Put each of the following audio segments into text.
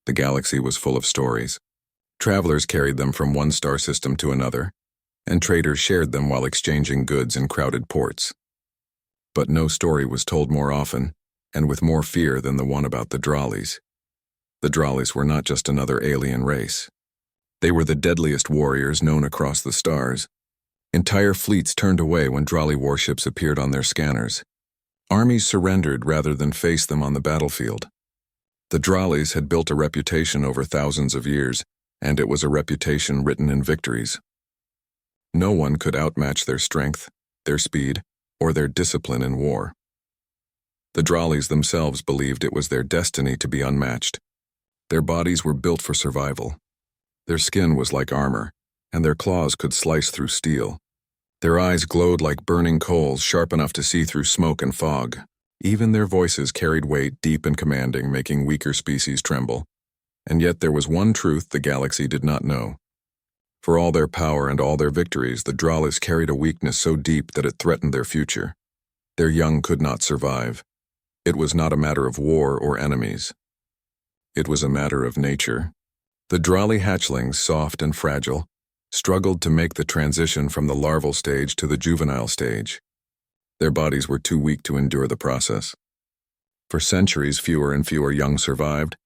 The galaxy was full of stories. Travelers carried them from one star system to another, and traders shared them while exchanging goods in crowded ports. But no story was told more often, and with more fear than the one about the Drollies. The Drollies were not just another alien race. They were the deadliest warriors known across the stars. Entire fleets turned away when Drolly warships appeared on their scanners. Armies surrendered rather than face them on the battlefield. The Drollies had built a reputation over thousands of years, and it was a reputation written in victories. No one could outmatch their strength, their speed, or their discipline in war. The Drollies themselves believed it was their destiny to be unmatched. Their bodies were built for survival. Their skin was like armor, and their claws could slice through steel. Their eyes glowed like burning coals, sharp enough to see through smoke and fog. Even their voices carried weight, deep and commanding, making weaker species tremble. And yet there was one truth the galaxy did not know. For all their power and all their victories, the Drollies carried a weakness so deep that it threatened their future. Their young could not survive. It was not a matter of war or enemies. It was a matter of nature. The Drolly hatchlings, soft and fragile, struggled to make the transition from the larval stage to the juvenile stage. Their bodies were too weak to endure the process. For centuries, fewer and fewer young survived,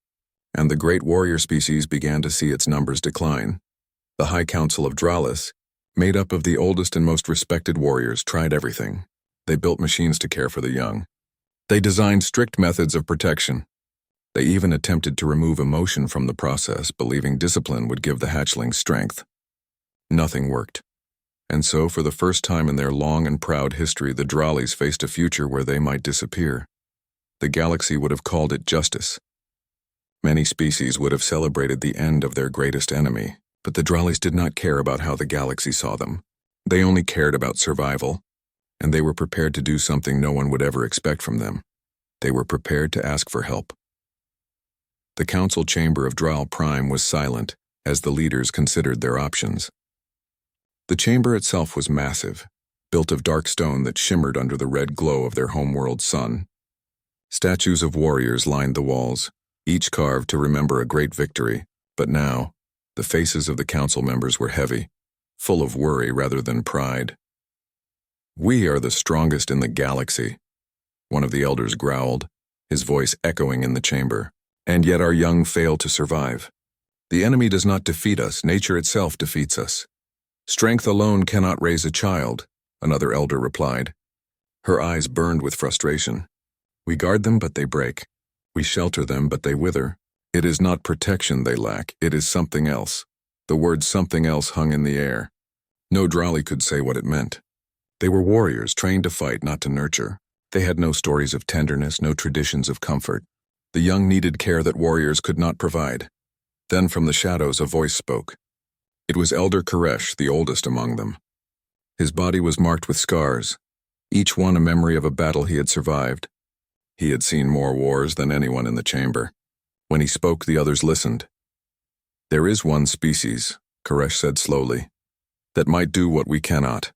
and the great warrior species began to see its numbers decline. The High Council of Drollis, made up of the oldest and most respected warriors, tried everything. They built machines to care for the young. They designed strict methods of protection. They even attempted to remove emotion from the process, believing discipline would give the hatchlings strength. Nothing worked. And so, for the first time in their long and proud history, the Drollies faced a future where they might disappear. The galaxy would have called it justice. Many species would have celebrated the end of their greatest enemy, but the Drollies did not care about how the galaxy saw them. They only cared about survival, and they were prepared to do something no one would ever expect from them. They were prepared to ask for help. The council chamber of Dral Prime was silent as the leaders considered their options. The chamber itself was massive, built of dark stone that shimmered under the red glow of their homeworld sun. Statues of warriors lined the walls, each carved to remember a great victory, but now, the faces of the council members were heavy, full of worry rather than pride. "We are the strongest in the galaxy," one of the elders growled, his voice echoing in the chamber. "And yet our young fail to survive. The enemy does not defeat us, nature itself defeats us. Strength alone cannot raise a child," another elder replied. Her eyes burned with frustration. "We guard them, but they break. We shelter them, but they wither. It is not protection they lack, it is something else." The word something else hung in the air. No Drolly could say what it meant. They were warriors, trained to fight, not to nurture. They had no stories of tenderness, no traditions of comfort. The young needed care that warriors could not provide. Then from the shadows a voice spoke. It was Elder Koresh, the oldest among them. His body was marked with scars, each one a memory of a battle he had survived. He had seen more wars than anyone in the chamber. When he spoke, the others listened. "There is one species," Koresh said slowly, "that might do what we cannot."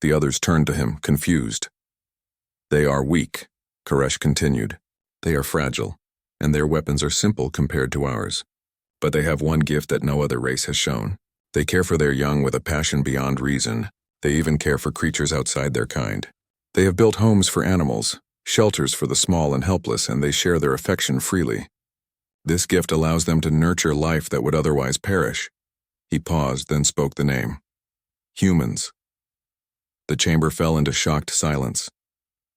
The others turned to him, confused. "They are weak," Koresh continued. "They are fragile, and their weapons are simple compared to ours. But they have one gift that no other race has shown. They care for their young with a passion beyond reason. They even care for creatures outside their kind. They have built homes for animals, shelters for the small and helpless, and they share their affection freely. This gift allows them to nurture life that would otherwise perish." He paused, then spoke the name. "Humans." The chamber fell into shocked silence.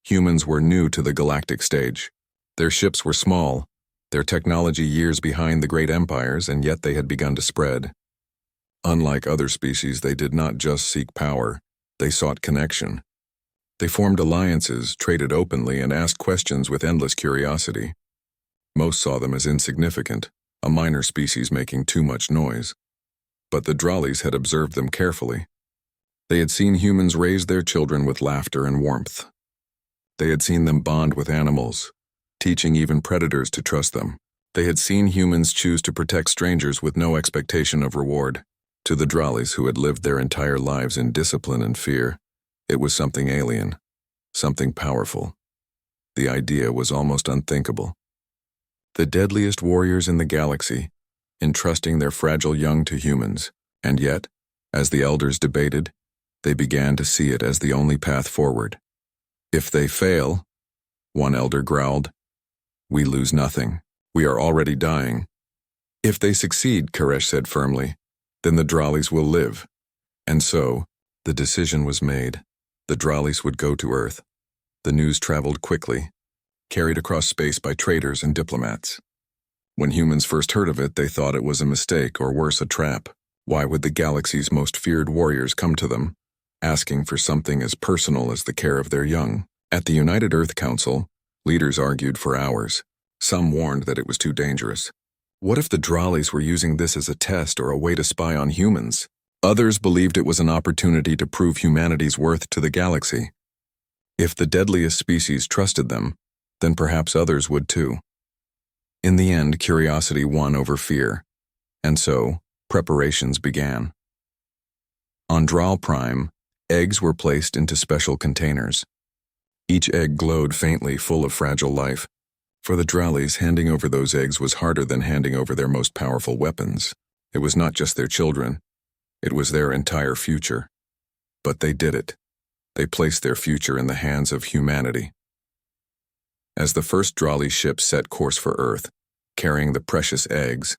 Humans were new to the galactic stage. Their ships were small, their technology years behind the great empires, and yet they had begun to spread. Unlike other species, they did not just seek power, they sought connection. They formed alliances, traded openly, and asked questions with endless curiosity. Most saw them as insignificant, a minor species making too much noise. But the Drollies had observed them carefully. They had seen humans raise their children with laughter and warmth. They had seen them bond with animals, teaching even predators to trust them. They had seen humans choose to protect strangers with no expectation of reward. To the Drollies, who had lived their entire lives in discipline and fear, it was something alien, something powerful. The idea was almost unthinkable. The deadliest warriors in the galaxy, entrusting their fragile young to humans. And yet, as the elders debated, they began to see it as the only path forward. If they fail, one elder growled, we lose nothing. We are already dying. If they succeed, Koresh said firmly, then the Drollies will live. And so, the decision was made. The Drollies would go to Earth. The news traveled quickly, carried across space by traders and diplomats. When humans first heard of it, they thought it was a mistake or worse, a trap. Why would the galaxy's most feared warriors come to them, asking for something as personal as the care of their young? At the United Earth Council, leaders argued for hours. Some warned that it was too dangerous. What if the Drollies were using this as a test or a way to spy on humans? Others believed it was an opportunity to prove humanity's worth to the galaxy. If the deadliest species trusted them, then perhaps others would too. In the end, curiosity won over fear, and so preparations began. On Dral Prime, eggs were placed into special containers. Each egg glowed faintly, full of fragile life. For the Drollies, handing over those eggs was harder than handing over their most powerful weapons. It was not just their children. It was their entire future. But they did it. They placed their future in the hands of humanity. As the first Drolly ship set course for Earth, carrying the precious eggs,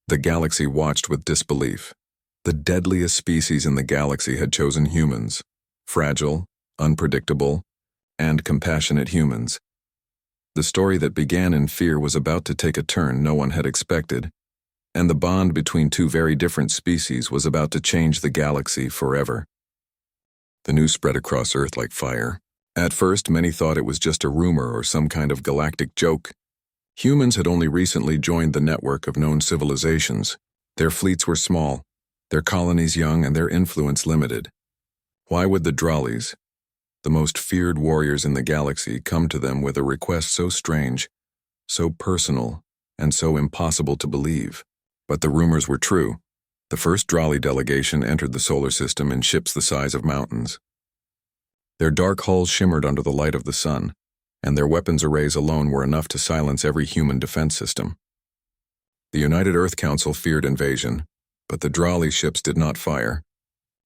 the galaxy watched with disbelief. The deadliest species in the galaxy had chosen humans, fragile, unpredictable, and compassionate humans. The story that began in fear was about to take a turn no one had expected, and the bond between two very different species was about to change the galaxy forever. The news spread across Earth like fire. At first, many thought it was just a rumor or some kind of galactic joke. Humans had only recently joined the network of known civilizations. Their fleets were small, their colonies young, and their influence limited. Why would the Drollies, the most feared warriors in the galaxy, come to them with a request so strange, so personal, and so impossible to believe? But the rumors were true. The first Drolly delegation entered the solar system in ships the size of mountains. Their dark hulls shimmered under the light of the sun, and their weapons arrays alone were enough to silence every human defense system. The United Earth Council feared invasion, but the Drolly ships did not fire.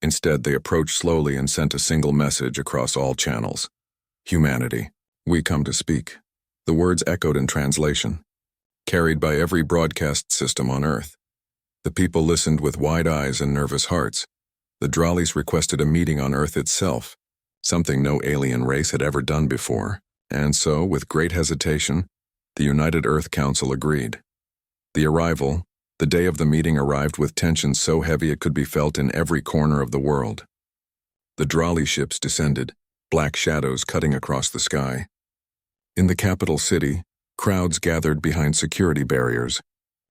Instead, they approached slowly and sent a single message across all channels. Humanity, we come to speak. The words echoed in translation, carried by every broadcast system on Earth. The people listened with wide eyes and nervous hearts. The Drollies requested a meeting on Earth itself, something no alien race had ever done before. And so, with great hesitation, the United Earth Council agreed. The arrival, the day of the meeting, arrived with tension so heavy it could be felt in every corner of the world. The Drolly ships descended, black shadows cutting across the sky. In the capital city, crowds gathered behind security barriers,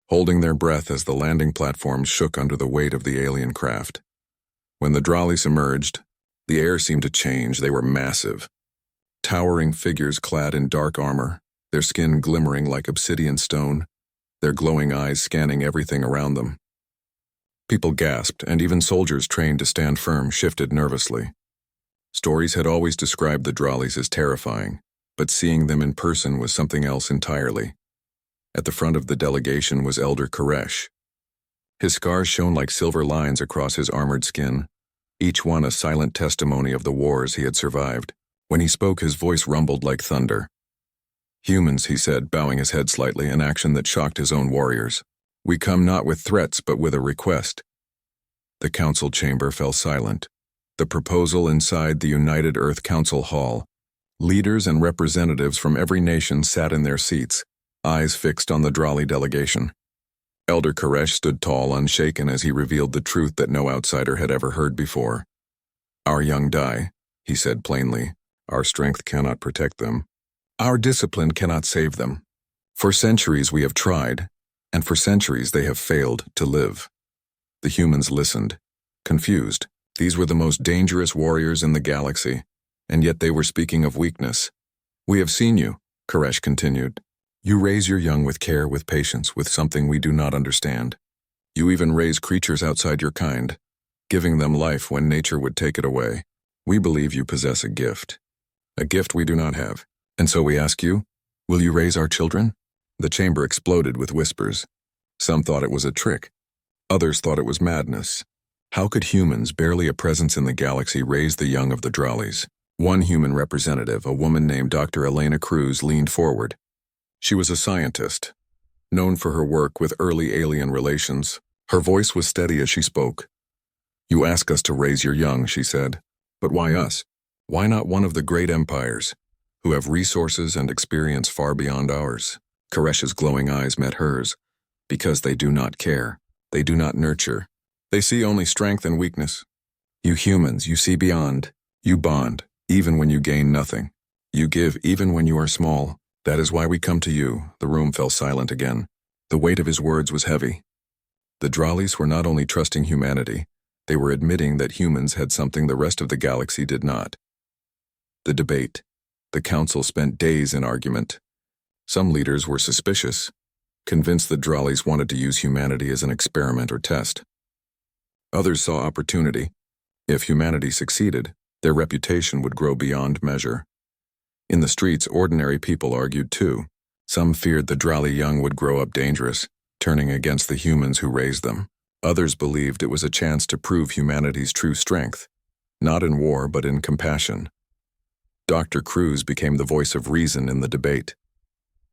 holding their breath as the landing platforms shook under the weight of the alien craft. When the Drollies emerged, the air seemed to change. They were massive. Towering figures clad in dark armor, their skin glimmering like obsidian stone, their glowing eyes scanning everything around them. People gasped, and even soldiers trained to stand firm shifted nervously. Stories had always described the Drollies as terrifying, but seeing them in person was something else entirely. At the front of the delegation was Elder Koresh. His scars shone like silver lines across his armored skin, each one a silent testimony of the wars he had survived. When he spoke, his voice rumbled like thunder. Humans, he said, bowing his head slightly, an action that shocked his own warriors. We come not with threats, but with a request. The council chamber fell silent. The proposal inside the United Earth Council Hall. Leaders and representatives from every nation sat in their seats, eyes fixed on the Drolly delegation. Elder Koresh stood tall, unshaken, as he revealed the truth that no outsider had ever heard before. Our young die, he said plainly. Our strength cannot protect them. Our discipline cannot save them. For centuries we have tried, and for centuries they have failed to live. The humans listened, confused. These were the most dangerous warriors in the galaxy, and yet they were speaking of weakness. We have seen you, Koresh continued. You raise your young with care, with patience, with something we do not understand. You even raise creatures outside your kind, giving them life when nature would take it away. We believe you possess a gift we do not have. And so we ask you, will you raise our children? The chamber exploded with whispers. Some thought it was a trick. Others thought it was madness. How could humans, barely a presence in the galaxy, raise the young of the Drollies? One human representative, a woman named Dr. Elena Cruz, leaned forward. She was a scientist, known for her work with early alien relations. Her voice was steady as she spoke. "You ask us to raise your young," she said. "But why us? Why not one of the great empires, who have resources and experience far beyond ours?" Koresh's glowing eyes met hers. "Because they do not care. They do not nurture. They see only strength and weakness. You humans, you see beyond. You bond, even when you gain nothing. You give, even when you are small. That is why we come to you." The room fell silent again. The weight of his words was heavy. The Drollies were not only trusting humanity, they were admitting that humans had something the rest of the galaxy did not. The debate. The council spent days in argument. Some leaders were suspicious, convinced the Drollies wanted to use humanity as an experiment or test. Others saw opportunity. If humanity succeeded, their reputation would grow beyond measure. In the streets, ordinary people argued too. Some feared the Drolly young would grow up dangerous, turning against the humans who raised them. Others believed it was a chance to prove humanity's true strength, not in war but in compassion. Dr. Cruz became the voice of reason in the debate.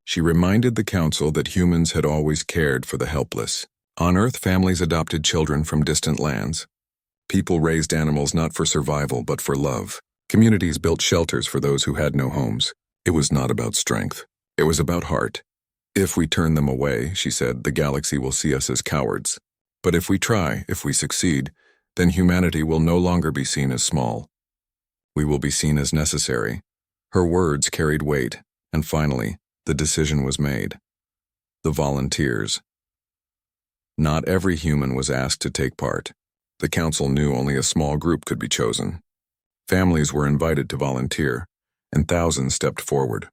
She reminded the council that humans had always cared for the helpless. On Earth, families adopted children from distant lands. People raised animals not for survival but for love. Communities built shelters for those who had no homes. It was not about strength. It was about heart. "If we turn them away," she said, "the galaxy will see us as cowards. But if we try, if we succeed, then humanity will no longer be seen as small. We will be seen as necessary." Her words carried weight, and finally, the decision was made. The volunteers. Not every human was asked to take part. The council knew only a small group could be chosen. Families were invited to volunteer, and thousands stepped forward.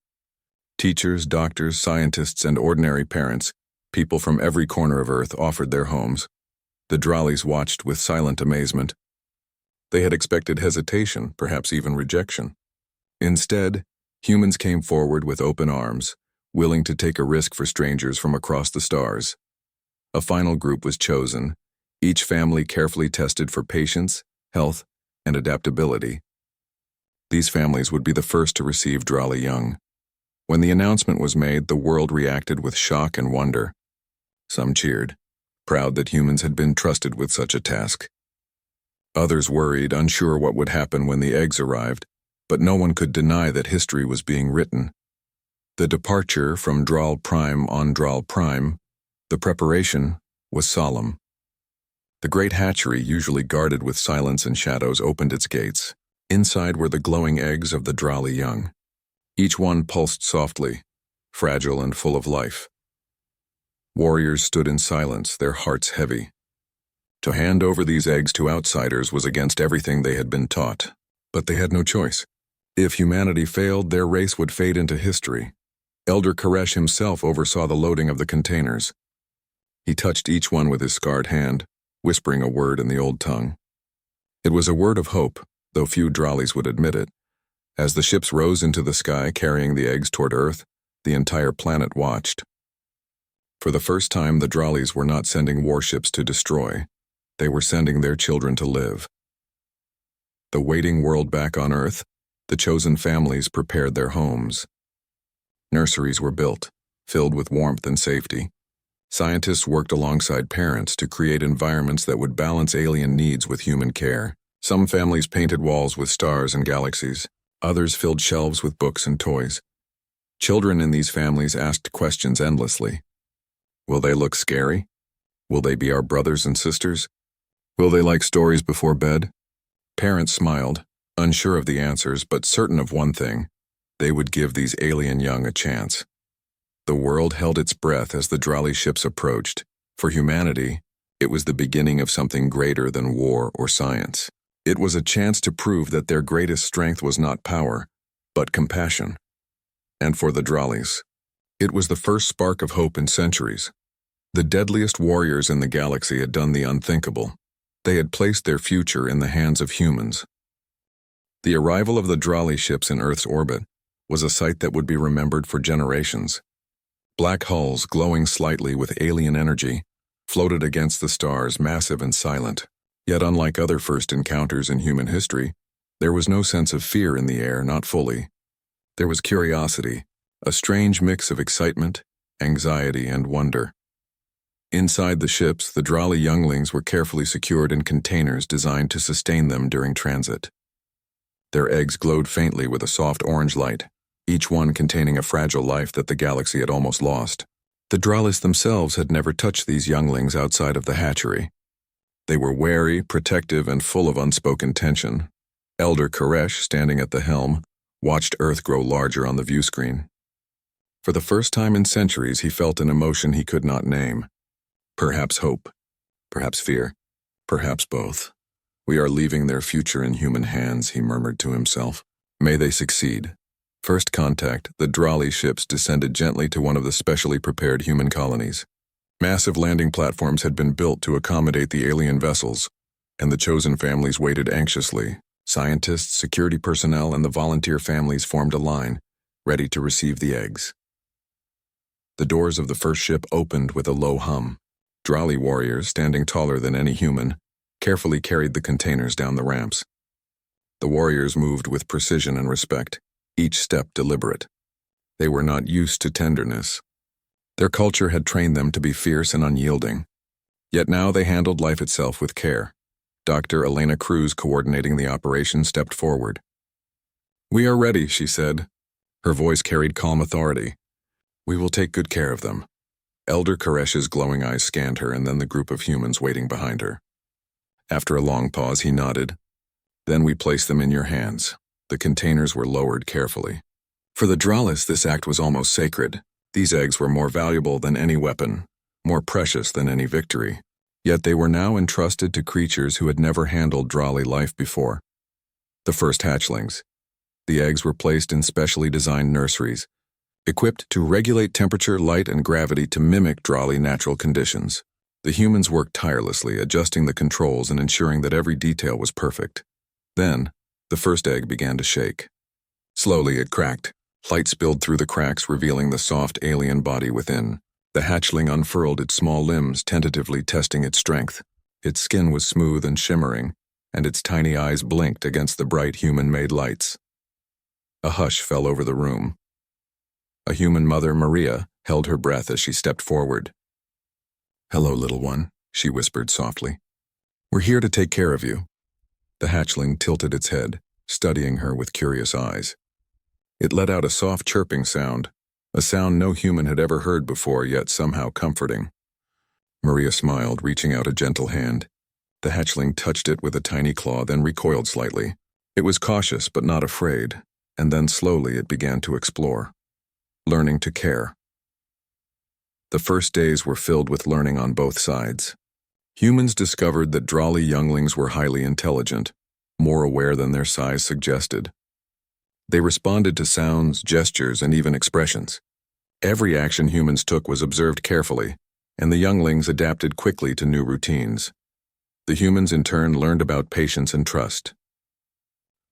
Teachers, doctors, scientists, and ordinary parents, people from every corner of Earth, offered their homes. The Drollies watched with silent amazement. They had expected hesitation, perhaps even rejection. Instead, humans came forward with open arms, willing to take a risk for strangers from across the stars. A final group was chosen, each family carefully tested for patience, health, and adaptability. These families would be the first to receive Drolly young. When the announcement was made, the world reacted with shock and wonder. Some cheered, proud that humans had been trusted with such a task. Others worried, unsure what would happen when the eggs arrived, but no one could deny that history was being written. The departure from Droll Prime on Droll Prime, the preparation, was solemn. The great hatchery, usually guarded with silence and shadows, opened its gates. Inside were the glowing eggs of the Drolly young. Each one pulsed softly, fragile and full of life. Warriors stood in silence, their hearts heavy. To hand over these eggs to outsiders was against everything they had been taught, but they had no choice. If humanity failed, their race would fade into history. Elder Koresh himself oversaw the loading of the containers. He touched each one with his scarred hand, whispering a word in the old tongue. It was a word of hope, though few Drollies would admit it. As the ships rose into the sky carrying the eggs toward Earth, the entire planet watched. For the first time, the Drollies were not sending warships to destroy. They were sending their children to live. The waiting world back on Earth, the chosen families prepared their homes. Nurseries were built, filled with warmth and safety. Scientists worked alongside parents to create environments that would balance alien needs with human care. Some families painted walls with stars and galaxies. Others filled shelves with books and toys. Children in these families asked questions endlessly. Will they look scary? Will they be our brothers and sisters? Will they like stories before bed? Parents smiled, unsure of the answers, but certain of one thing: they would give these alien young a chance. The world held its breath as the Drolly ships approached. For humanity, it was the beginning of something greater than war or science. It was a chance to prove that their greatest strength was not power, but compassion. And for the Drollies, it was the first spark of hope in centuries. The deadliest warriors in the galaxy had done the unthinkable. They had placed their future in the hands of humans. The arrival of the Drolly ships in Earth's orbit was a sight that would be remembered for generations. Black hulls, glowing slightly with alien energy, floated against the stars, massive and silent. Yet unlike other first encounters in human history, there was no sense of fear in the air, not fully. There was curiosity, a strange mix of excitement, anxiety, and wonder. Inside the ships, the Drali younglings were carefully secured in containers designed to sustain them during transit. Their eggs glowed faintly with a soft orange light, each one containing a fragile life that the galaxy had almost lost. The Dralis themselves had never touched these younglings outside of the hatchery. They were wary, protective, and full of unspoken tension. Elder Koresh, standing at the helm, watched Earth grow larger on the viewscreen. For the first time in centuries, he felt an emotion he could not name. Perhaps hope, perhaps fear, perhaps both. We are leaving their future in human hands, he murmured to himself. May they succeed. First contact, the Drali ships descended gently to one of the specially prepared human colonies. Massive landing platforms had been built to accommodate the alien vessels, and the chosen families waited anxiously. Scientists, security personnel, and the volunteer families formed a line, ready to receive the eggs. The doors of the first ship opened with a low hum. Drali warriors, standing taller than any human, carefully carried the containers down the ramps. The warriors moved with precision and respect, each step deliberate. They were not used to tenderness. Their culture had trained them to be fierce and unyielding. Yet now they handled life itself with care. Dr. Elena Cruz, coordinating the operation, stepped forward. "We are ready," she said. Her voice carried calm authority. "We will take good care of them." Elder Koresh's glowing eyes scanned her and then the group of humans waiting behind her. After a long pause, he nodded. "Then we place them in your hands." The containers were lowered carefully. For the Dralis, this act was almost sacred. These eggs were more valuable than any weapon, more precious than any victory. Yet they were now entrusted to creatures who had never handled Drali life before. The first hatchlings. The eggs were placed in specially designed nurseries, equipped to regulate temperature, light, and gravity to mimic Drali natural conditions. The humans worked tirelessly, adjusting the controls and ensuring that every detail was perfect. Then, the first egg began to shake. Slowly it cracked. Light spilled through the cracks, revealing the soft alien body within. The hatchling unfurled its small limbs, tentatively testing its strength. Its skin was smooth and shimmering, and its tiny eyes blinked against the bright human-made lights. A hush fell over the room. A human mother, Maria, held her breath as she stepped forward. "Hello, little one," she whispered softly. "We're here to take care of you." The hatchling tilted its head, studying her with curious eyes. It let out a soft chirping sound, a sound no human had ever heard before, yet somehow comforting. Maria smiled, reaching out a gentle hand. The hatchling touched it with a tiny claw, then recoiled slightly. It was cautious but not afraid, and then slowly it began to explore, learning to care. The first days were filled with learning on both sides. Humans discovered that Drali younglings were highly intelligent, more aware than their size suggested. They responded to sounds, gestures, and even expressions. Every action humans took was observed carefully, and the younglings adapted quickly to new routines. The humans in turn learned about patience and trust.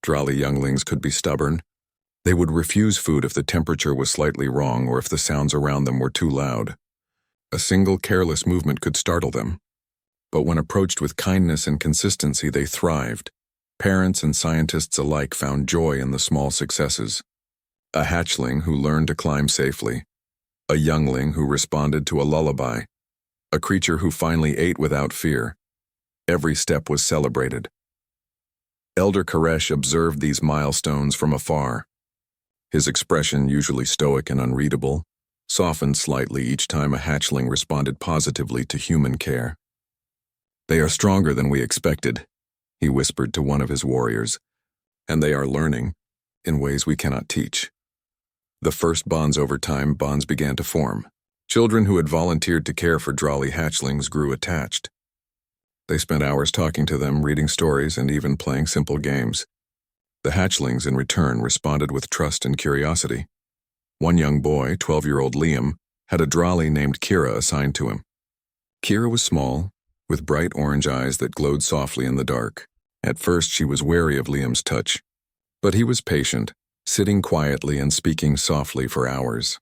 Drali younglings could be stubborn. They would refuse food if the temperature was slightly wrong or if the sounds around them were too loud. A single careless movement could startle them. But when approached with kindness and consistency, they thrived. Parents and scientists alike found joy in the small successes. A hatchling who learned to climb safely. A youngling who responded to a lullaby. A creature who finally ate without fear. Every step was celebrated. Elder Koresh observed these milestones from afar. His expression, usually stoic and unreadable, softened slightly each time a hatchling responded positively to human care. "They are stronger than we expected," he whispered to one of his warriors, "and they are learning in ways we cannot teach." The first bonds over time, bonds began to form. Children who had volunteered to care for Drali hatchlings grew attached. They spent hours talking to them, reading stories, and even playing simple games. The hatchlings, in return, responded with trust and curiosity. One young boy, 12-year-old Liam, had a Drali named Kira assigned to him. Kira was small, with bright orange eyes that glowed softly in the dark. At first she was wary of Liam's touch, but he was patient, sitting quietly and speaking softly for hours.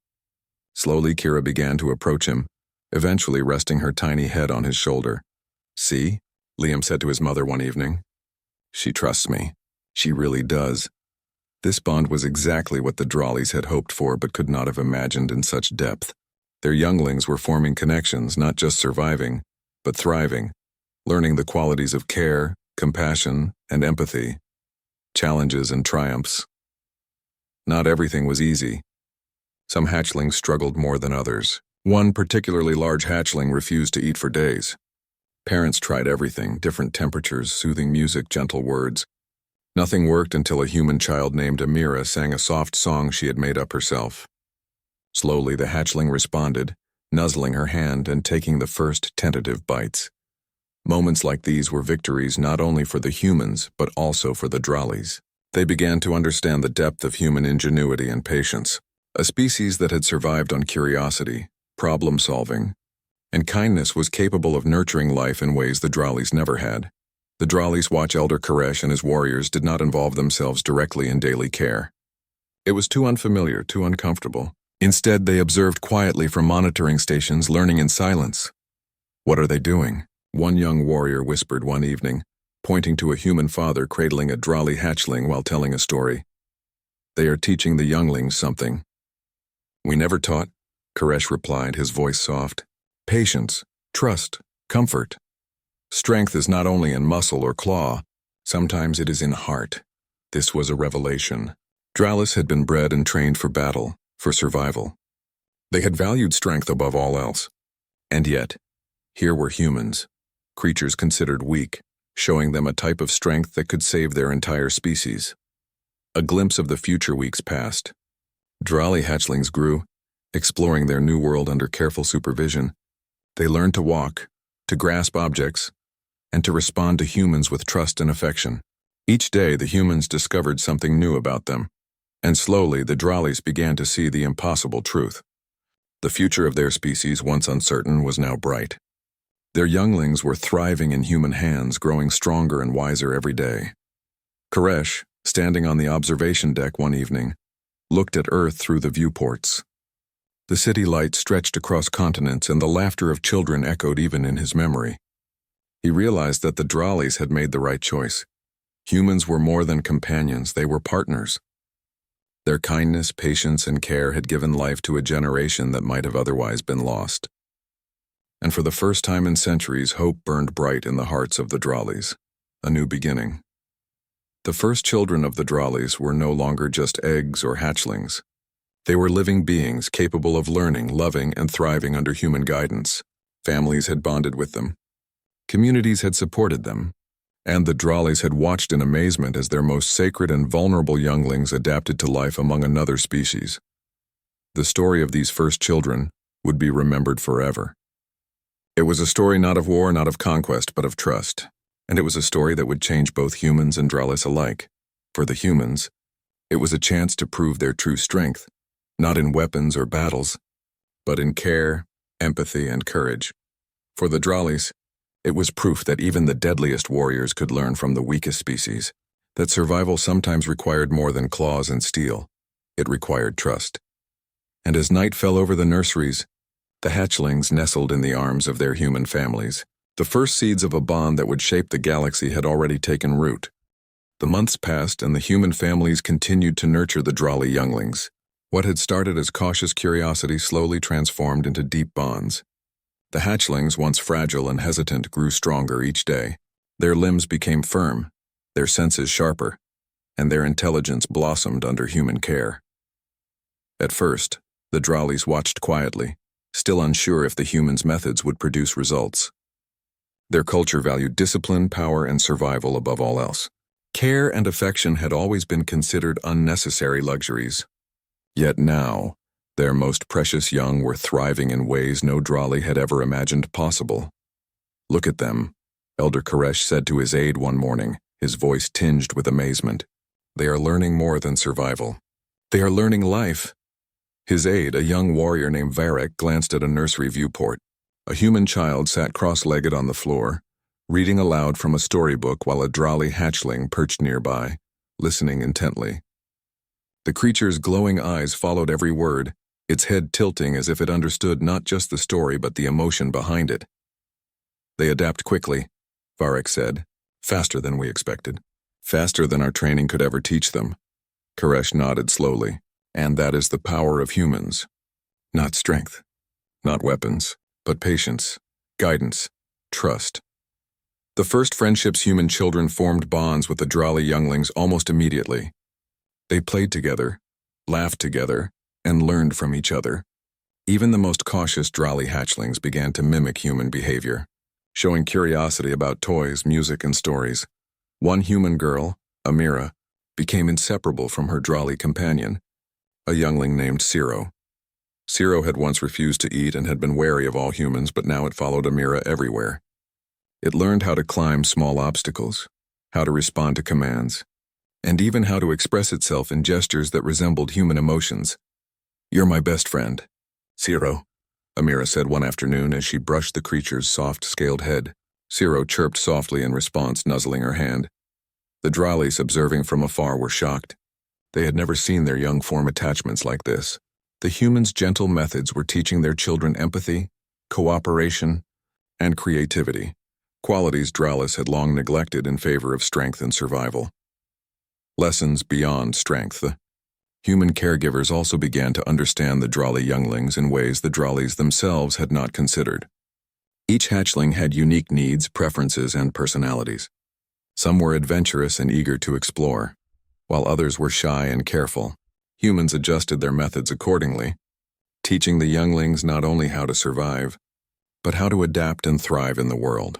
Slowly, Kira began to approach him, eventually resting her tiny head on his shoulder. "See?" Liam said to his mother one evening. "She trusts me. She really does." This bond was exactly what the Drawleys had hoped for but could not have imagined in such depth. Their younglings were forming connections, not just surviving, but thriving, learning the qualities of care, compassion, and empathy, challenges and triumphs. Not everything was easy. Some hatchlings struggled more than others. One particularly large hatchling refused to eat for days. Parents tried everything, different temperatures, soothing music, gentle words. Nothing worked until a human child named Amira sang a soft song she had made up herself. Slowly, the hatchling responded, nuzzling her hand and taking the first tentative bites. Moments like these were victories not only for the humans, but also for the Drawleys. They began to understand the depth of human ingenuity and patience, a species that had survived on curiosity, problem-solving, and kindness was capable of nurturing life in ways the Drawleys never had. The Drawleys' watch elder Koresh and his warriors did not involve themselves directly in daily care. It was too unfamiliar, too uncomfortable. Instead, they observed quietly from monitoring stations, learning in silence. "What are they doing?" One young warrior whispered one evening, pointing to a human father cradling a Drawley hatchling while telling a story. "They are teaching the younglings something." "We never taught," Koresh replied, his voice soft. "Patience, trust, comfort. Strength is not only in muscle or claw, sometimes it is in heart." This was a revelation. Dralis had been bred and trained for battle, for survival. They had valued strength above all else. And yet, here were humans, creatures considered weak, showing them a type of strength that could save their entire species. A glimpse of the future weeks passed. Drawley hatchlings grew, exploring their new world under careful supervision. They learned to walk, to grasp objects, and to respond to humans with trust and affection. Each day, the humans discovered something new about them, and slowly the Drawleys began to see the impossible truth. The future of their species, once uncertain, was now bright. Their younglings were thriving in human hands, growing stronger and wiser every day. Koresh, standing on the observation deck one evening, looked at Earth through the viewports. The city lights stretched across continents, and the laughter of children echoed even in his memory. He realized that the Drawleys had made the right choice. Humans were more than companions, they were partners. Their kindness, patience, and care had given life to a generation that might have otherwise been lost. And for the first time in centuries, hope burned bright in the hearts of the Drawleys. A new beginning. The first children of the Drawleys were no longer just eggs or hatchlings. They were living beings capable of learning, loving, and thriving under human guidance. Families had bonded with them. Communities had supported them. And the Drawleys had watched in amazement as their most sacred and vulnerable younglings adapted to life among another species. The story of these first children would be remembered forever. It was a story not of war, not of conquest, but of trust. And it was a story that would change both humans and Drawleys alike. For the humans, it was a chance to prove their true strength, not in weapons or battles, but in care, empathy, and courage. For the Drawleys, it was proof that even the deadliest warriors could learn from the weakest species, that survival sometimes required more than claws and steel. It required trust. And as night fell over the nurseries, the hatchlings nestled in the arms of their human families. The first seeds of a bond that would shape the galaxy had already taken root. The months passed, and the human families continued to nurture the Drawley younglings. What had started as cautious curiosity slowly transformed into deep bonds. The hatchlings, once fragile and hesitant, grew stronger each day. Their limbs became firm, their senses sharper, and their intelligence blossomed under human care. At first, the Drawleys watched quietly, still unsure if the humans' methods would produce results. Their culture valued discipline, power, and survival above all else. Care and affection had always been considered unnecessary luxuries. Yet now, their most precious young were thriving in ways no Drawley had ever imagined possible. "Look at them," Elder Koresh said to his aide one morning, his voice tinged with amazement. "They are learning more than survival. They are learning life." His aide, a young warrior named Varek, glanced at a nursery viewport. A human child sat cross-legged on the floor, reading aloud from a storybook while a Drawley hatchling perched nearby, listening intently. The creature's glowing eyes followed every word, its head tilting as if it understood not just the story but the emotion behind it. "They adapt quickly," Varek said, "faster than we expected. Faster than our training could ever teach them." Koresh nodded slowly. "And that is the power of humans. Not strength, not weapons, but patience, guidance, trust." The first friendships human children formed bonds with the Drali younglings almost immediately. They played together, laughed together, and learned from each other. Even the most cautious Drali hatchlings began to mimic human behavior, showing curiosity about toys, music, and stories. One human girl, Amira, became inseparable from her Drali companion, a youngling named Ciro. Ciro had once refused to eat and had been wary of all humans, but now it followed Amira everywhere. It learned how to climb small obstacles, how to respond to commands, and even how to express itself in gestures that resembled human emotions. "You're my best friend, Ciro," Amira said one afternoon as she brushed the creature's soft-scaled head. Ciro chirped softly in response, nuzzling her hand. The Dralis, observing from afar, were shocked. They had never seen their young form attachments like this. The humans' gentle methods were teaching their children empathy, cooperation, and creativity, qualities Dralis had long neglected in favor of strength and survival. Lessons beyond strength. Human caregivers also began to understand the Drali younglings in ways the Dralis themselves had not considered. Each hatchling had unique needs, preferences, and personalities. Some were adventurous and eager to explore, while others were shy and careful. Humans adjusted their methods accordingly, teaching the younglings not only how to survive, but how to adapt and thrive in the world.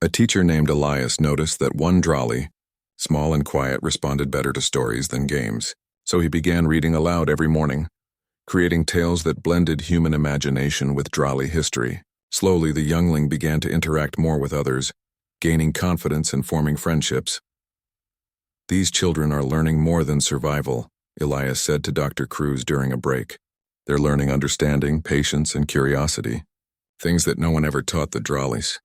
A teacher named Elias noticed that one Drali, small and quiet, responded better to stories than games, so he began reading aloud every morning, creating tales that blended human imagination with Drali history. Slowly, the youngling began to interact more with others, gaining confidence and forming friendships. "These children are learning more than survival," Elias said to Dr. Cruz during a break. "They're learning understanding, patience, and curiosity, things that no one ever taught the Dralis."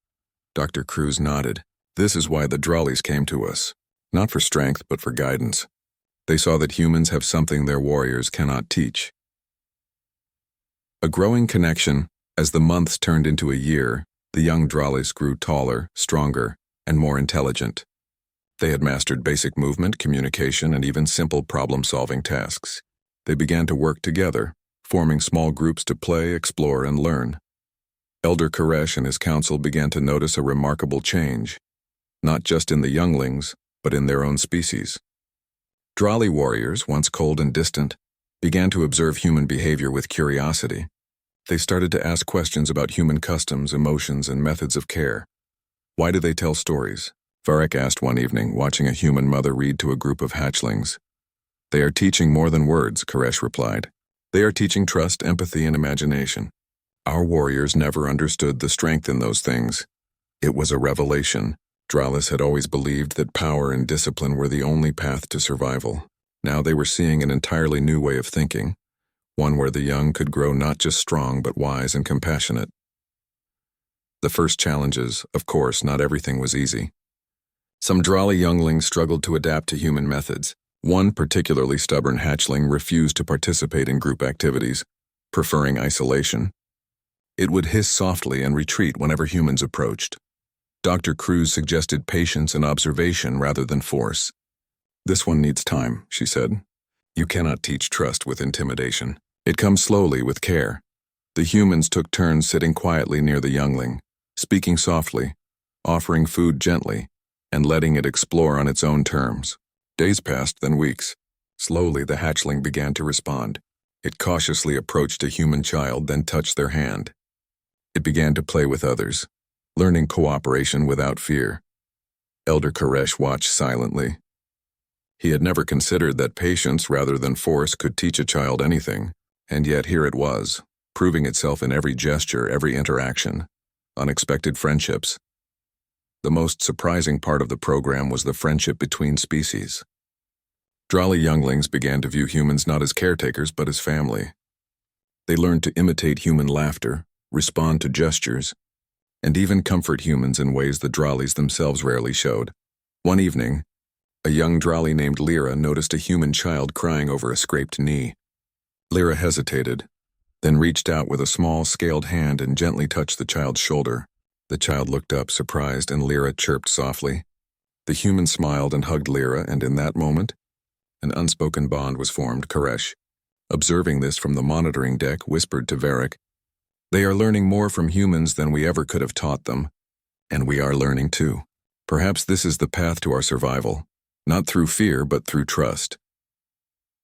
Dr. Cruz nodded. "This is why the Dralis came to us, not for strength but for guidance. They saw that humans have something their warriors cannot teach." A growing connection. As the months turned into a year, the young Dralis grew taller, stronger, and more intelligent. They had mastered basic movement, communication, and even simple problem-solving tasks. They began to work together, forming small groups to play, explore, and learn. Elder Koresh and his council began to notice a remarkable change, not just in the younglings, but in their own species. Drali warriors, once cold and distant, began to observe human behavior with curiosity. They started to ask questions about human customs, emotions, and methods of care. "Why do they tell stories?" Varek asked one evening, watching a human mother read to a group of hatchlings. "They are teaching more than words," Koresh replied. "They are teaching trust, empathy, and imagination. Our warriors never understood the strength in those things. It was a revelation. Dralis had always believed that power and discipline were the only path to survival. Now they were seeing an entirely new way of thinking, one where the young could grow not just strong but wise and compassionate." The first challenges, of course, not everything was easy. Some Drali younglings struggled to adapt to human methods. One particularly stubborn hatchling refused to participate in group activities, preferring isolation. It would hiss softly and retreat whenever humans approached. Dr. Cruz suggested patience and observation rather than force. "This one needs time," she said. "You cannot teach trust with intimidation. It comes slowly with care." The humans took turns sitting quietly near the youngling, speaking softly, offering food gently, and letting it explore on its own terms. Days passed, then weeks. Slowly, the hatchling began to respond. It cautiously approached a human child, then touched their hand. It began to play with others, learning cooperation without fear. Elder Koresh watched silently. He had never considered that patience rather than force could teach a child anything, and yet here it was, proving itself in every gesture, every interaction. Unexpected friendships. The most surprising part of the program was the friendship between species. Drali younglings began to view humans not as caretakers but as family. They learned to imitate human laughter, respond to gestures, and even comfort humans in ways the Dralis themselves rarely showed. One evening, a young Drali named Lyra noticed a human child crying over a scraped knee. Lyra hesitated, then reached out with a small, scaled hand and gently touched the child's shoulder. The child looked up, surprised, and Lyra chirped softly. The human smiled and hugged Lyra, and in that moment, an unspoken bond was formed. Koresh, observing this from the monitoring deck, whispered to Varric, "They are learning more from humans than we ever could have taught them, and we are learning too. Perhaps this is the path to our survival, not through fear but through trust."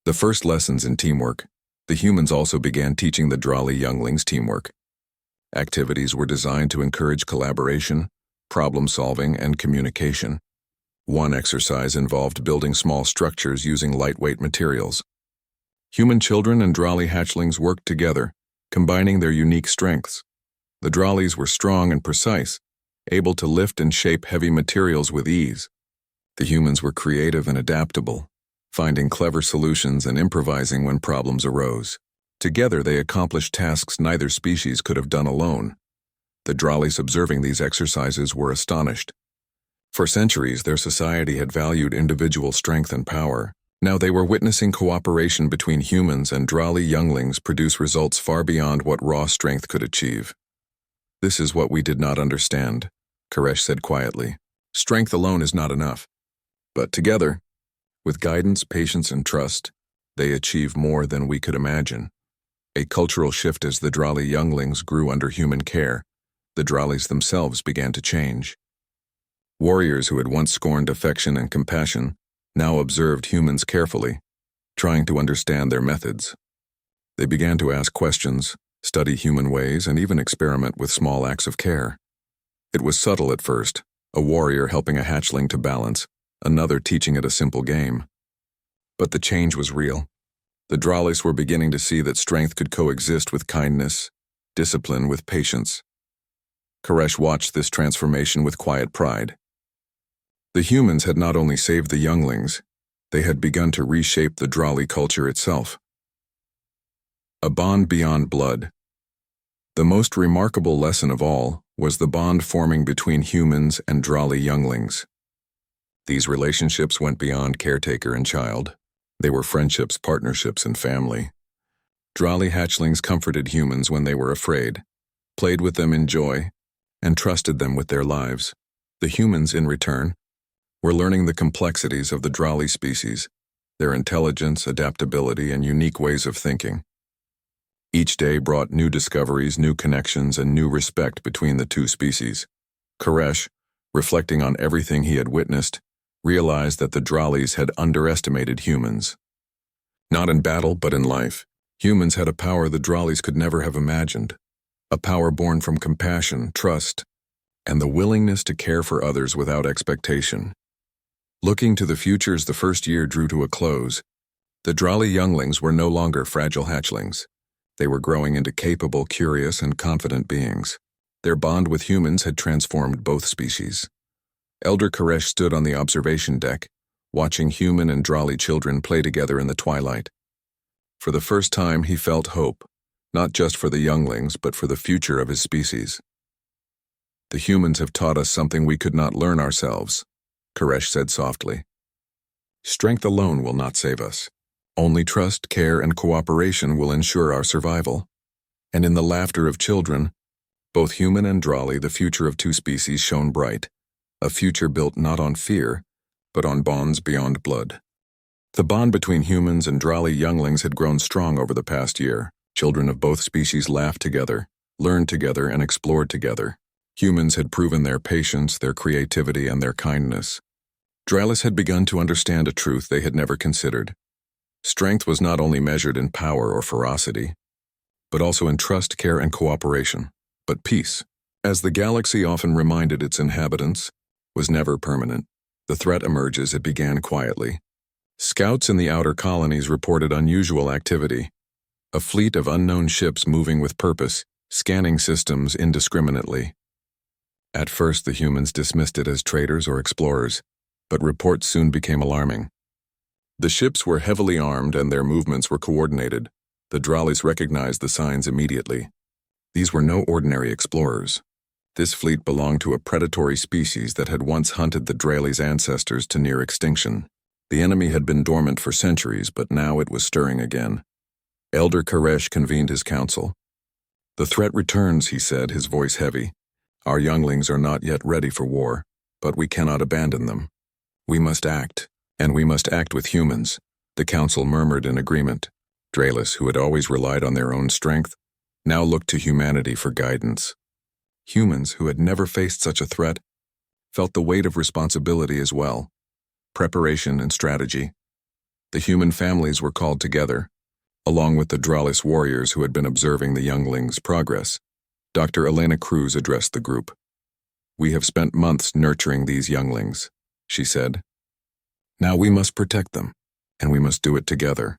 The first lessons in teamwork, the humans also began teaching the Drali younglings teamwork. Activities were designed to encourage collaboration, problem-solving, and communication. One exercise involved building small structures using lightweight materials. Human children and Drali hatchlings worked together, combining their unique strengths. The Dralis were strong and precise, able to lift and shape heavy materials with ease. The humans were creative and adaptable, finding clever solutions and improvising when problems arose. Together they accomplished tasks neither species could have done alone. The Dralis observing these exercises were astonished. For centuries, their society had valued individual strength and power. Now they were witnessing cooperation between humans and Drali younglings produce results far beyond what raw strength could achieve. "This is what we did not understand," Koresh said quietly. "Strength alone is not enough. But together, with guidance, patience, and trust, they achieve more than we could imagine." A cultural shift as the Drali younglings grew under human care. The Dralis themselves began to change. Warriors who had once scorned affection and compassion now observed humans carefully, trying to understand their methods. They began to ask questions, study human ways, and even experiment with small acts of care. It was subtle at first, a warrior helping a hatchling to balance, another teaching it a simple game. But the change was real. The Dralis were beginning to see that strength could coexist with kindness, discipline with patience. Koresh watched this transformation with quiet pride. The humans had not only saved the younglings, they had begun to reshape the Drali culture itself. A bond beyond blood. The most remarkable lesson of all was the bond forming between humans and Drali younglings. These relationships went beyond caretaker and child. They were friendships, partnerships, and family. Drali hatchlings comforted humans when they were afraid, played with them in joy, and trusted them with their lives. The humans, in return, were learning the complexities of the Drali species, their intelligence, adaptability, and unique ways of thinking. Each day brought new discoveries, new connections, and new respect between the two species. Koresh, reflecting on everything he had witnessed, realized that the Dralis had underestimated humans. Not in battle, but in life, humans had a power the Dralis could never have imagined, a power born from compassion, trust, and the willingness to care for others without expectation. Looking to the future as the first year drew to a close, the Drali younglings were no longer fragile hatchlings. They were growing into capable, curious, and confident beings. Their bond with humans had transformed both species. Elder Koresh stood on the observation deck, watching human and Drali children play together in the twilight. For the first time, he felt hope, not just for the younglings, but for the future of his species. "The humans have taught us something we could not learn ourselves," Koresh said softly. "Strength alone will not save us. Only trust, care, and cooperation will ensure our survival." And in the laughter of children, both human and Drali, the future of two species shone bright, a future built not on fear, but on bonds beyond blood. The bond between humans and Drali younglings had grown strong over the past year. Children of both species laughed together, learned together, and explored together. Humans had proven their patience, their creativity, and their kindness. Dralis had begun to understand a truth they had never considered. Strength was not only measured in power or ferocity, but also in trust, care, and cooperation. But peace, as the galaxy often reminded its inhabitants, was never permanent. The threat emerges, it began quietly. Scouts in the outer colonies reported unusual activity. A fleet of unknown ships moving with purpose, scanning systems indiscriminately. At first, the humans dismissed it as traders or explorers, but reports soon became alarming. The ships were heavily armed and their movements were coordinated. The Dralis recognized the signs immediately. These were no ordinary explorers. This fleet belonged to a predatory species that had once hunted the Dralis' ancestors to near extinction. The enemy had been dormant for centuries, but now it was stirring again. Elder Koresh convened his council. "The threat returns," he said, his voice heavy. "Our younglings are not yet ready for war, but we cannot abandon them. We must act, and we must act with humans." The council murmured in agreement. Dralis, who had always relied on their own strength, now looked to humanity for guidance. Humans, who had never faced such a threat, felt the weight of responsibility as well. Preparation and strategy. The human families were called together, along with the Dralis warriors who had been observing the younglings' progress. Dr. Elena Cruz addressed the group. "We have spent months nurturing these younglings," she said. "Now we must protect them, and we must do it together."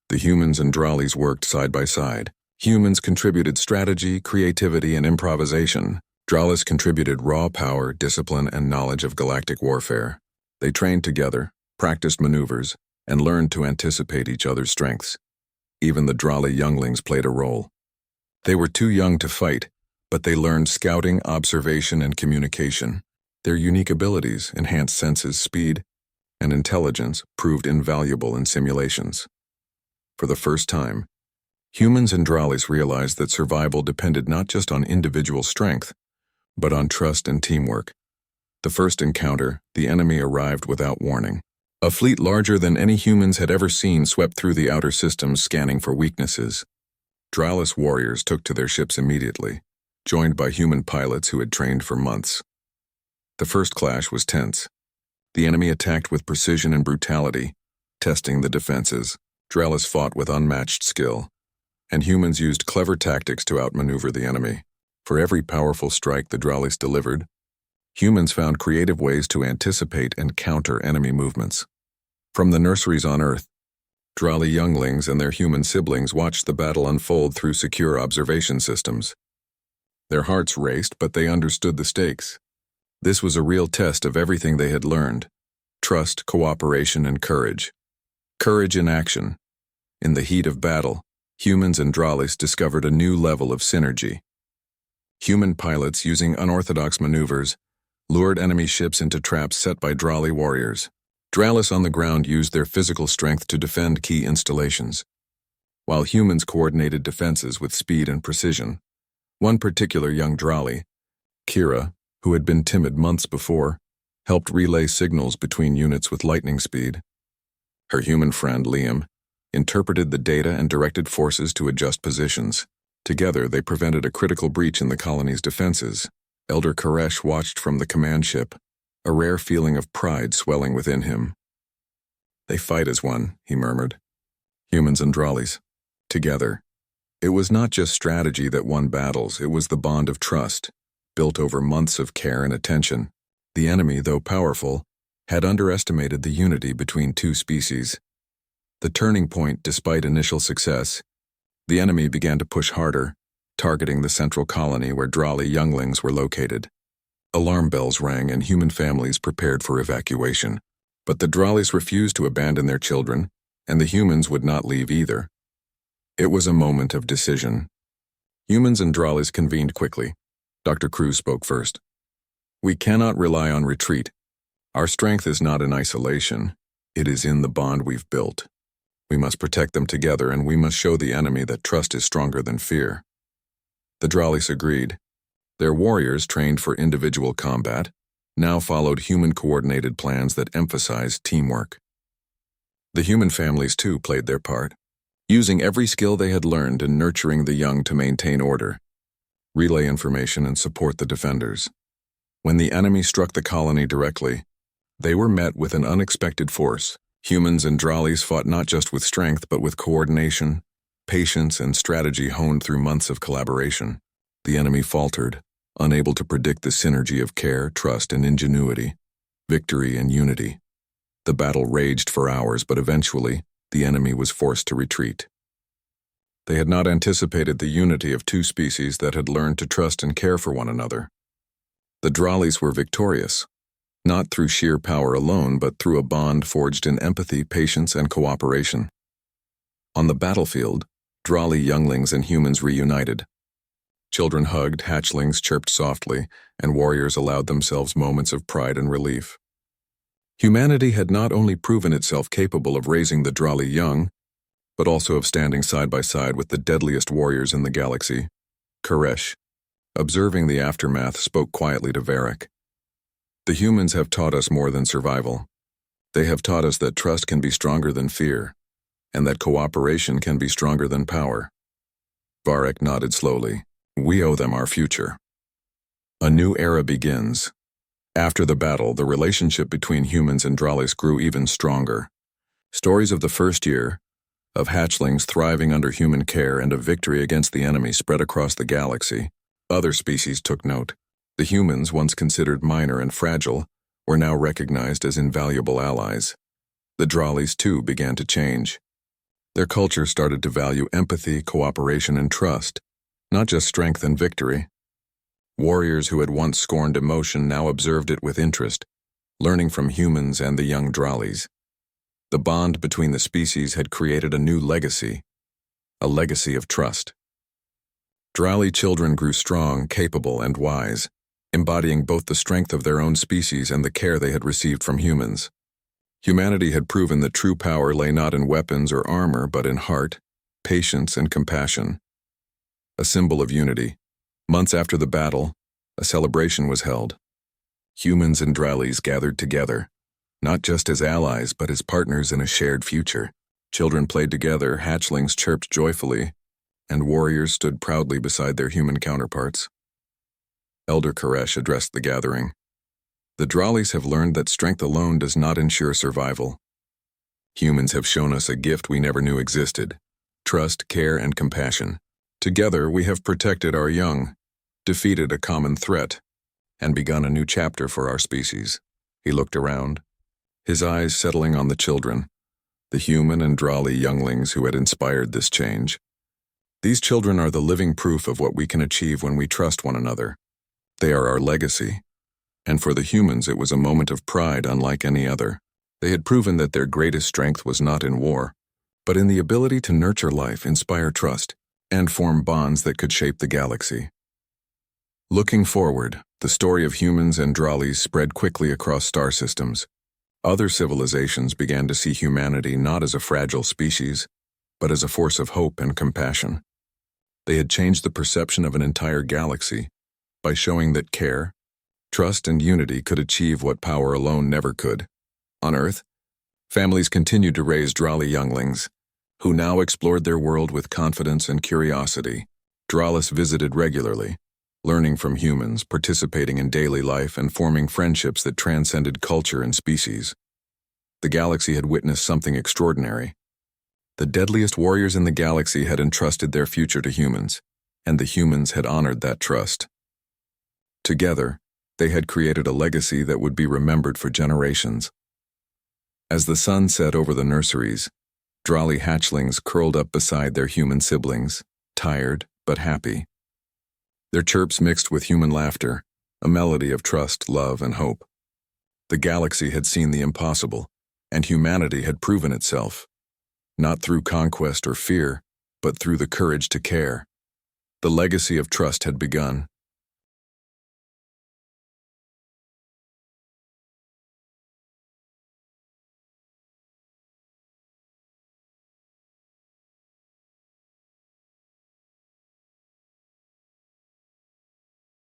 The humans and Dralis worked side by side. Humans contributed strategy, creativity, and improvisation. Dralis contributed raw power, discipline, and knowledge of galactic warfare. They trained together, practiced maneuvers, and learned to anticipate each other's strengths. Even the Drali younglings played a role. They were too young to fight, but they learned scouting, observation, and communication. Their unique abilities, enhanced senses, speed, and intelligence, proved invaluable in simulations. For the first time, humans and Dralis realized that survival depended not just on individual strength, but on trust and teamwork. The first encounter, the enemy arrived without warning. A fleet larger than any humans had ever seen swept through the outer systems scanning for weaknesses. Dralis warriors took to their ships immediately, joined by human pilots who had trained for months. The first clash was tense. The enemy attacked with precision and brutality, testing the defenses. Dralis fought with unmatched skill, and humans used clever tactics to outmaneuver the enemy. For every powerful strike the Dralis delivered, humans found creative ways to anticipate and counter enemy movements. From the nurseries on Earth, Drali younglings and their human siblings watched the battle unfold through secure observation systems. Their hearts raced, but they understood the stakes. This was a real test of everything they had learned: trust, cooperation, and courage. Courage in action. In the heat of battle, humans and Dralis discovered a new level of synergy. Human pilots, using unorthodox maneuvers, lured enemy ships into traps set by Drali warriors. Dralis on the ground used their physical strength to defend key installations, while humans coordinated defenses with speed and precision. One particular young Drali, Kira, who had been timid months before, helped relay signals between units with lightning speed. Her human friend, Liam, interpreted the data and directed forces to adjust positions. Together, they prevented a critical breach in the colony's defenses. Elder Koresh watched from the command ship, a rare feeling of pride swelling within him. "They fight as one," he murmured. "Humans and Dralis. Together." It was not just strategy that won battles, it was the bond of trust, built over months of care and attention. The enemy, though powerful, had underestimated the unity between two species. The turning point, despite initial success, the enemy began to push harder, targeting the central colony where Drali younglings were located. Alarm bells rang and human families prepared for evacuation. But the Dralis refused to abandon their children, and the humans would not leave either. It was a moment of decision. Humans and Dralis convened quickly. Dr. Cruz spoke first. "We cannot rely on retreat. Our strength is not in isolation. It is in the bond we've built. We must protect them together, and we must show the enemy that trust is stronger than fear." The Dralis agreed. Their warriors, trained for individual combat, now followed human-coordinated plans that emphasized teamwork. The human families, too, played their part, using every skill they had learned in nurturing the young to maintain order, relay information, and support the defenders. When the enemy struck the colony directly, they were met with an unexpected force. Humans and Dralis fought not just with strength, but with coordination, patience, and strategy honed through months of collaboration. The enemy faltered, unable to predict the synergy of care, trust, and ingenuity, victory and unity. The battle raged for hours, but eventually, the enemy was forced to retreat. They had not anticipated the unity of two species that had learned to trust and care for one another. The Dralis were victorious, not through sheer power alone, but through a bond forged in empathy, patience, and cooperation. On the battlefield, Drali younglings and humans reunited. Children hugged, hatchlings chirped softly, and warriors allowed themselves moments of pride and relief. Humanity had not only proven itself capable of raising the Drali young, but also of standing side by side with the deadliest warriors in the galaxy. Koresh, observing the aftermath, spoke quietly to Varric. The humans have taught us more than survival. They have taught us that trust can be stronger than fear, and that cooperation can be stronger than power. Varric nodded slowly. We owe them our future. A new era begins. After the battle, the relationship between humans and Dralis grew even stronger. Stories of the first year, of hatchlings thriving under human care, and of victory against the enemy spread across the galaxy. Other species took note. The humans, once considered minor and fragile, were now recognized as invaluable allies. The Dralis, too, began to change. Their culture started to value empathy, cooperation, and trust, not just strength and victory. Warriors who had once scorned emotion now observed it with interest, learning from humans and the young Dralis. The bond between the species had created a new legacy, a legacy of trust. Drali children grew strong, capable, and wise, embodying both the strength of their own species and the care they had received from humans. Humanity had proven that true power lay not in weapons or armor, but in heart, patience, and compassion. A symbol of unity. Months after the battle, a celebration was held. Humans and Dralis gathered together, not just as allies, but as partners in a shared future. Children played together, hatchlings chirped joyfully, and warriors stood proudly beside their human counterparts. Elder Koresh addressed the gathering. The Dralis have learned that strength alone does not ensure survival. Humans have shown us a gift we never knew existed: trust, care, and compassion. Together, we have protected our young, defeated a common threat, and begun a new chapter for our species. He looked around, his eyes settling on the children, the human and Drali younglings who had inspired this change. These children are the living proof of what we can achieve when we trust one another. They are our legacy, and for the humans it was a moment of pride unlike any other. They had proven that their greatest strength was not in war, but in the ability to nurture life, inspire trust, and form bonds that could shape the galaxy. Looking forward, the story of humans and Dralis spread quickly across star systems. Other civilizations began to see humanity not as a fragile species, but as a force of hope and compassion. They had changed the perception of an entire galaxy by showing that care, trust, and unity could achieve what power alone never could. On Earth, families continued to raise Drali younglings, who now explored their world with confidence and curiosity. Dralis visited regularly, learning from humans, participating in daily life, and forming friendships that transcended culture and species. The galaxy had witnessed something extraordinary. The deadliest warriors in the galaxy had entrusted their future to humans, and the humans had honored that trust. Together, they had created a legacy that would be remembered for generations. As the sun set over the nurseries, Drali hatchlings curled up beside their human siblings, tired but happy. Their chirps mixed with human laughter, a melody of trust, love, and hope. The galaxy had seen the impossible, and humanity had proven itself, not through conquest or fear, but through the courage to care. The legacy of trust had begun,